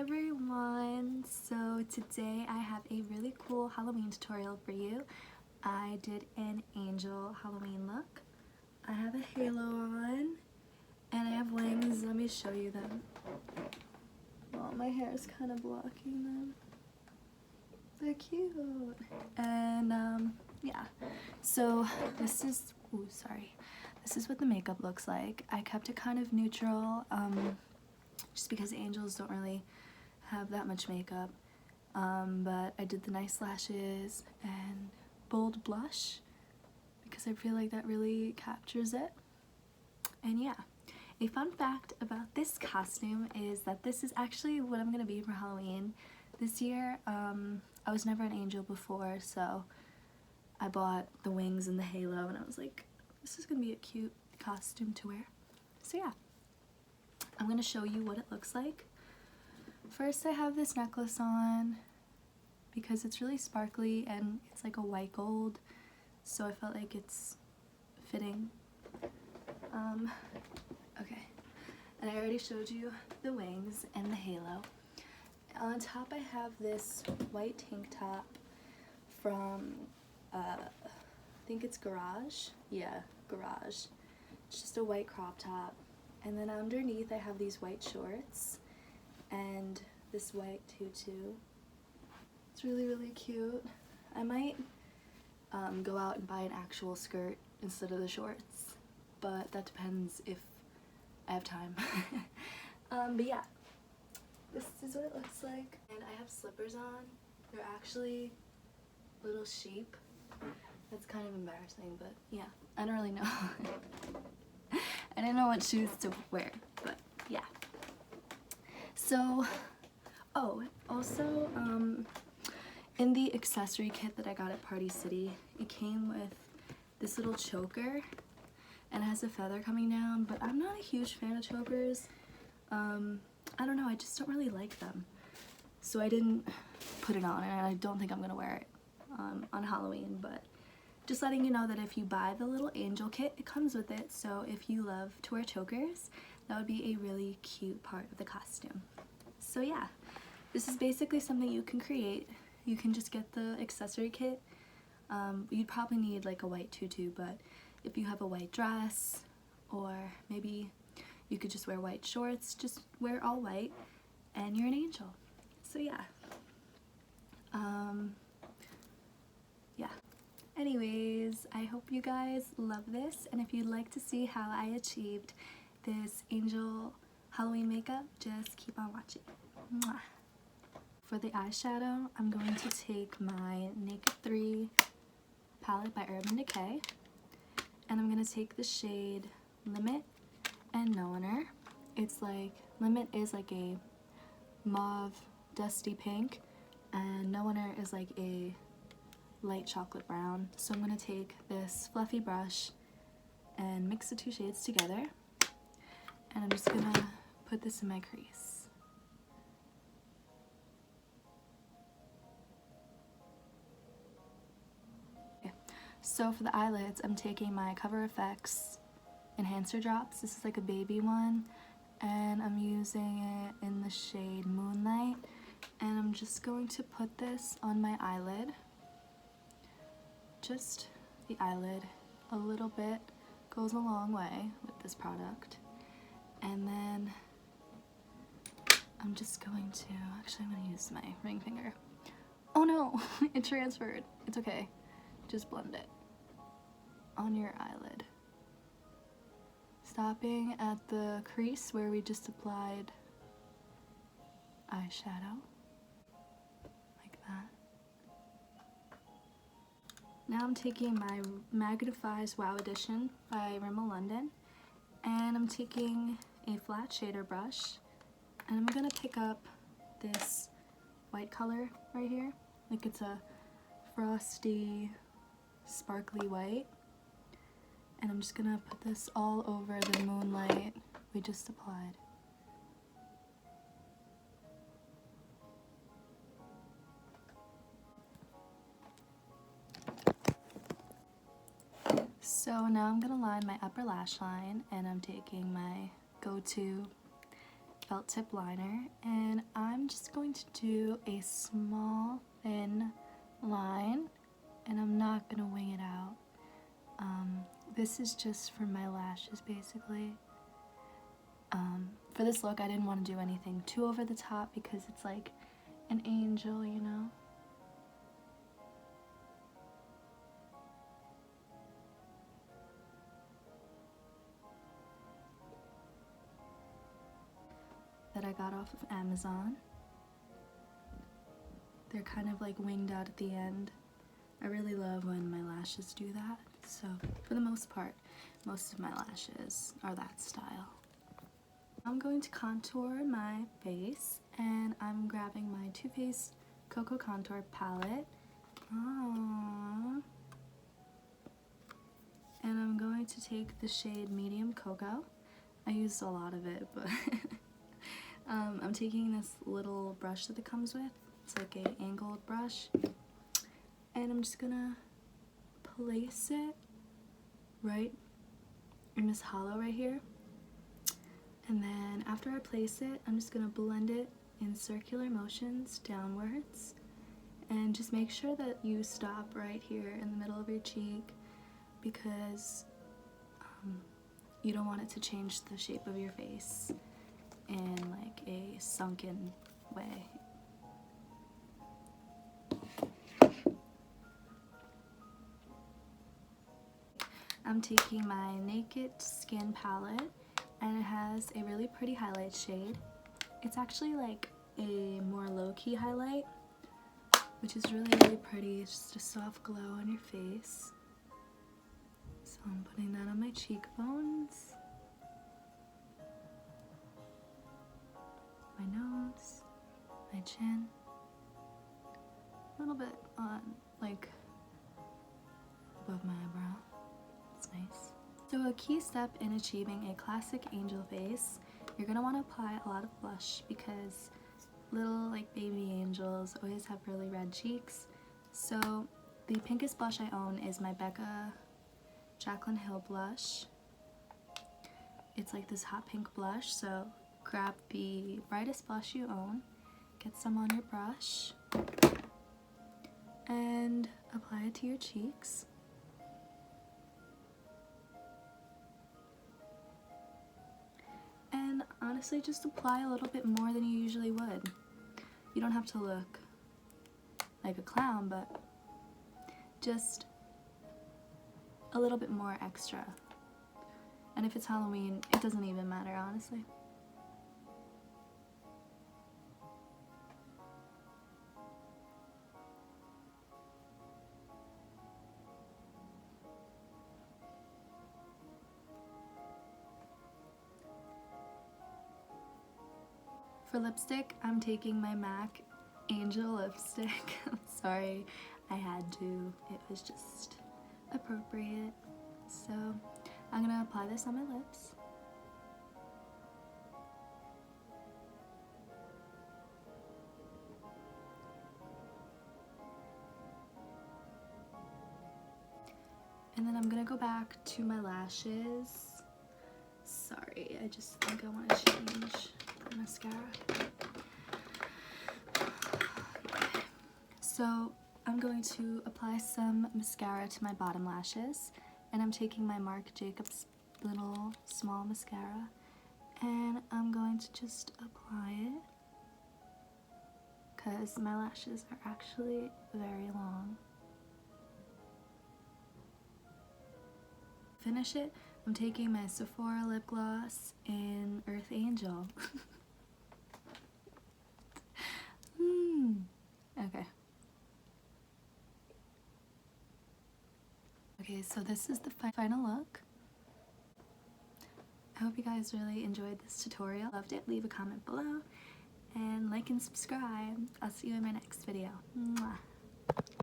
everyone! So today I have a really cool Halloween tutorial for you. I did an angel Halloween look. I have a halo on and I have wings. Let me show you them. Oh, my hair is kind of blocking them. They're cute. And yeah, so this is, this is what the makeup looks like. I kept it kind of neutral, just because angels don't really have that much makeup, but I did the nice lashes and bold blush because I feel like that really captures it. And yeah, a fun fact about this costume is that this is actually what I'm gonna be for Halloween this year. I was never an angel before, so I bought the wings and the halo and I was like, this is gonna be a cute costume to wear. So yeah, I'm gonna show you what it looks like. First, I have this necklace on because it's really sparkly and it's like a white gold, so I felt like it's fitting. Okay, and I already showed you the wings and the halo. On top, I have this white tank top from I think it's Garage. Yeah, Garage. It's just a white crop top. And then underneath I have these white shorts and this white tutu. It's really, really cute. I might go out and buy an actual skirt instead of the shorts, but that depends if I have time. But yeah, this is what it looks like. And I have slippers on. They're actually little sheep. That's kind of embarrassing, but yeah, I don't really know. I didn't know what shoes to wear, but yeah. So, oh, also, in the accessory kit that I got at Party City, it came with this little choker, and it has a feather coming down, but I'm not a huge fan of chokers. I don't know, I just don't really like them. So I didn't put it on, and I don't think I'm gonna wear it on Halloween, but just letting you know that if you buy the little angel kit, it comes with it, so if you love to wear chokers, that would be a really cute part of the costume. So yeah, this is basically something you can create. You can just get the accessory kit. You'd probably need like a white tutu, but if you have a white dress, or maybe you could just wear white shorts, just wear all white, and you're an angel. So yeah. Yeah. Anyways, I hope you guys love this, and if you'd like to see how I achieved this angel Halloween makeup, just keep on watching. Mwah. For the eyeshadow, I'm going to take my Naked 3 palette by Urban Decay, and I'm going to take the shade Limit and No Winner. It's like, Limit is like a mauve dusty pink, and No Winner is like a light chocolate brown. So I'm going to take this fluffy brush and mix the two shades together, and I'm just going to put this in my crease. Okay. So for the eyelids, I'm taking my Cover FX enhancer drops. This is like a baby one, and I'm using it in the shade Moonlight, and I'm just going to put this on my eyelid. Just the eyelid. A little bit goes a long way with this product. And then I'm just going to, actually I'm going to use my ring finger. Oh no, it transferred. It's okay. Just blend it on your eyelid. Stopping at the crease where we just applied eyeshadow. Like that. Now I'm taking my Magnifies Wow Edition by Rimmel London, and I'm taking a flat shader brush, and I'm gonna pick up this white color right here. Like it's a frosty, sparkly white. And I'm just gonna put this all over the moonlight we just applied. So now I'm gonna line my upper lash line, and I'm taking my go-to felt tip liner, and I'm just going to do a small thin line, and I'm not gonna wing it out. This is just for my lashes basically. For this look I didn't want to do anything too over the top because it's like an angel, you know? That I got off of Amazon. They're kind of like winged out at the end. I really love when my lashes do that. So for the most part, most of my lashes are that style. I'm going to contour my face, and I'm grabbing my Too Faced Cocoa Contour palette. Aww. And I'm going to take the shade Medium Cocoa. I used a lot of it, but I'm taking this little brush that it comes with. It's like an angled brush. And I'm just gonna place it right in this hollow right here. And then after I place it, I'm just gonna blend it in circular motions downwards. And just make sure that you stop right here in the middle of your cheek, because you don't want it to change the shape of your face in like a sunken way. I'm taking my Naked Skin palette, and it has a really pretty highlight shade. It's actually like a more low-key highlight, which is really, really pretty. It's just a soft glow on your face. So I'm putting that on my cheekbones, my nose, my chin, a little bit on like above my eyebrow. It's nice. So a key step in achieving a classic angel face, you're gonna want to apply a lot of blush, because little like baby angels always have really red cheeks. So the pinkest blush I own is my Becca Jaclyn Hill blush. It's like this hot pink blush, so grab the brightest blush you own, get some on your brush, and apply it to your cheeks. And honestly, just apply a little bit more than you usually would. You don't have to look like a clown, but just a little bit more extra. And if it's Halloween, it doesn't even matter, honestly. For lipstick, I'm taking my MAC Angel lipstick. I'm sorry, I had to. It was just appropriate. So I'm gonna apply this on my lips. And then I'm gonna go back to my lashes. Sorry, I just think I want to change the mascara. Okay. So I'm going to apply some mascara to my bottom lashes, and I'm taking my Marc Jacobs little small mascara, and I'm going to just apply it because my lashes are actually very long. Finish it, I'm taking my Sephora lip gloss in Earth Angel. Okay. Okay, so this is the final look. I hope you guys really enjoyed this tutorial. Loved it. Leave a comment below and like and subscribe. I'll see you in my next video. Mwah.